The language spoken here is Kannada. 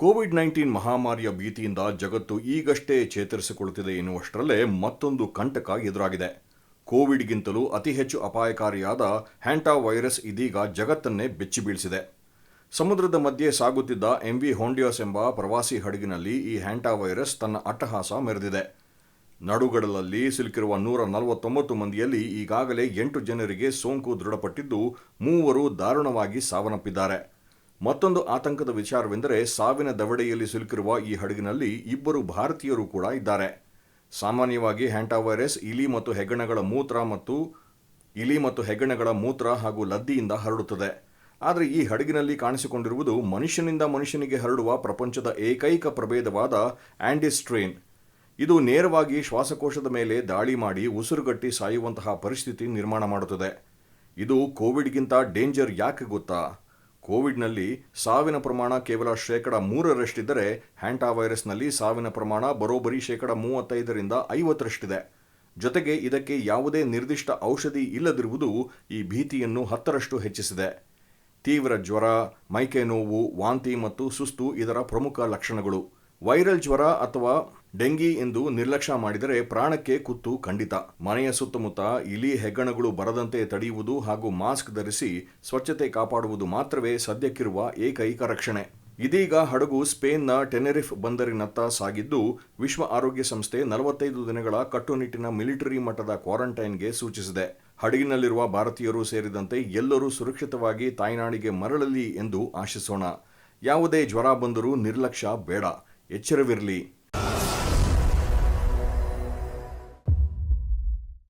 ಕೋವಿಡ್-19 ಮಹಾಮಾರಿಯ ಭೀತಿಯಿಂದ ಜಗತ್ತು ಈಗಷ್ಟೇ ಚೇತರಿಸಿಕೊಳ್ಳುತ್ತಿದೆ ಎನ್ನುವಷ್ಟರಲ್ಲೇ ಮತ್ತೊಂದು ಕಂಟಕ ಎದುರಾಗಿದೆ. ಕೋವಿಡ್ಗಿಂತಲೂ ಅತಿ ಹೆಚ್ಚು ಅಪಾಯಕಾರಿಯಾದ ಹ್ಯಾಂಟಾ ವೈರಸ್ ಇದೀಗ ಜಗತ್ತನ್ನೇ ಬೆಚ್ಚಿಬೀಳಿಸಿದೆ. ಸಮುದ್ರದ ಮಧ್ಯೆ ಸಾಗುತ್ತಿದ್ದ MV ಹೊಂಡ್ಯಾಸ್ ಎಂಬ ಪ್ರವಾಸಿ ಹಡಗಿನಲ್ಲಿ ಈ ಹ್ಯಾಂಟಾ ವೈರಸ್ ತನ್ನ ಅಟ್ಟಹಾಸ ಮೆರೆದಿದೆ. ನಡುಗಡಲಲ್ಲಿ ಸಿಲುಕಿರುವ 149 ಮಂದಿಯಲ್ಲಿ ಈಗಾಗಲೇ 8 ಜನರಿಗೆ ಸೋಂಕು ದೃಢಪಟ್ಟಿದ್ದು 3 ದಾರುಣವಾಗಿ ಸಾವನ್ನಪ್ಪಿದ್ದಾರೆ. ಮತ್ತೊಂದು ಆತಂಕದ ವಿಚಾರವೆಂದರೆ ಸಾವಿನ ದವಡೆಯಲ್ಲಿ ಸಿಲುಕಿರುವ ಈ ಹಡಗಿನಲ್ಲಿ 2 ಭಾರತೀಯರು ಕೂಡ ಇದ್ದಾರೆ. ಸಾಮಾನ್ಯವಾಗಿ ಹ್ಯಾಂಟಾ ವೈರಸ್ ಇಲಿ ಮತ್ತು ಹೆಗ್ಗಣಗಳ ಮೂತ್ರ ಹಾಗೂ ಲದ್ದಿಯಿಂದ ಹರಡುತ್ತದೆ. ಆದರೆ ಈ ಹಡಗಿನಲ್ಲಿ ಕಾಣಿಸಿಕೊಂಡಿರುವುದು ಮನುಷ್ಯನಿಂದ ಮನುಷ್ಯನಿಗೆ ಹರಡುವ ಪ್ರಪಂಚದ ಏಕೈಕ ಪ್ರಭೇದವಾದ ಆಂಡಿಸ್ ಸ್ಟ್ರೇನ್. ಇದು ನೇರವಾಗಿ ಶ್ವಾಸಕೋಶದ ಮೇಲೆ ದಾಳಿ ಮಾಡಿ ಉಸಿರುಗಟ್ಟಿ ಸಾಯುವಂತಹ ಪರಿಸ್ಥಿತಿ ನಿರ್ಮಾಣ ಮಾಡುತ್ತದೆ. ಇದು ಕೋವಿಡ್ಗಿಂತ ಡೇಂಜರ್ ಯಾಕೆ ಗೊತ್ತಾ? ಕೋವಿಡ್ನಲ್ಲಿ ಸಾವಿನ ಪ್ರಮಾಣ ಕೇವಲ 3%ರಷ್ಟಿದ್ದರೆ ಹ್ಯಾಂಟಾ ವೈರಸ್ನಲ್ಲಿ ಸಾವಿನ ಪ್ರಮಾಣ ಬರೋಬ್ಬರಿ 35ರಿಂದ 50ರಷ್ಟಿದೆ. ಜೊತೆಗೆ ಇದಕ್ಕೆ ಯಾವುದೇ ನಿರ್ದಿಷ್ಟ ಔಷಧಿ ಇಲ್ಲದಿರುವುದು ಈ ಭೀತಿಯನ್ನು 10ರಷ್ಟು ಹೆಚ್ಚಿಸಿದೆ. ತೀವ್ರ ಜ್ವರ, ಮೈಕೈ ನೋವು, ವಾಂತಿ ಮತ್ತು ಸುಸ್ತು ಇದರ ಪ್ರಮುಖ ಲಕ್ಷಣಗಳು. ವೈರಲ್ ಜ್ವರ ಅಥವಾ ಡೆಂಗಿ ಎಂದು ನಿರ್ಲಕ್ಷ್ಯ ಮಾಡಿದರೆ ಪ್ರಾಣಕ್ಕೆ ಕುತ್ತು ಖಂಡಿತ. ಮನೆಯ ಸುತ್ತಮುತ್ತ ಇಲಿ ಹೆಗ್ಗಣಗಳು ಬರದಂತೆ ತಡೆಯುವುದು ಹಾಗೂ ಮಾಸ್ಕ್ ಧರಿಸಿ ಸ್ವಚ್ಛತೆ ಕಾಪಾಡುವುದು ಮಾತ್ರವೇ ಸದ್ಯಕ್ಕಿರುವ ಏಕೈಕ ರಕ್ಷಣೆ. ಇದೀಗ ಹಡಗು ಸ್ಪೇನ್ನ ಟೆನೆರಿಫ್ ಬಂದರಿನತ್ತ ಸಾಗಿದ್ದು, ವಿಶ್ವ ಆರೋಗ್ಯ ಸಂಸ್ಥೆ 45 ದಿನಗಳ ಕಟ್ಟುನಿಟ್ಟಿನ ಮಿಲಿಟರಿ ಮಟ್ಟದ ಕ್ವಾರಂಟೈನ್ಗೆ ಸೂಚಿಸಿದೆ. ಹಡಗಿನಲ್ಲಿರುವ ಭಾರತೀಯರು ಸೇರಿದಂತೆ ಎಲ್ಲರೂ ಸುರಕ್ಷಿತವಾಗಿ ತಾಯ್ನಾಡಿಗೆ ಮರಳಲಿ ಎಂದು ಆಶಿಸೋಣ. ಯಾವುದೇ ಜ್ವರ ಬಂದರೂ ನಿರ್ಲಕ್ಷ್ಯ ಬೇಡ, ಎಚ್ಚರವಿರಲಿ.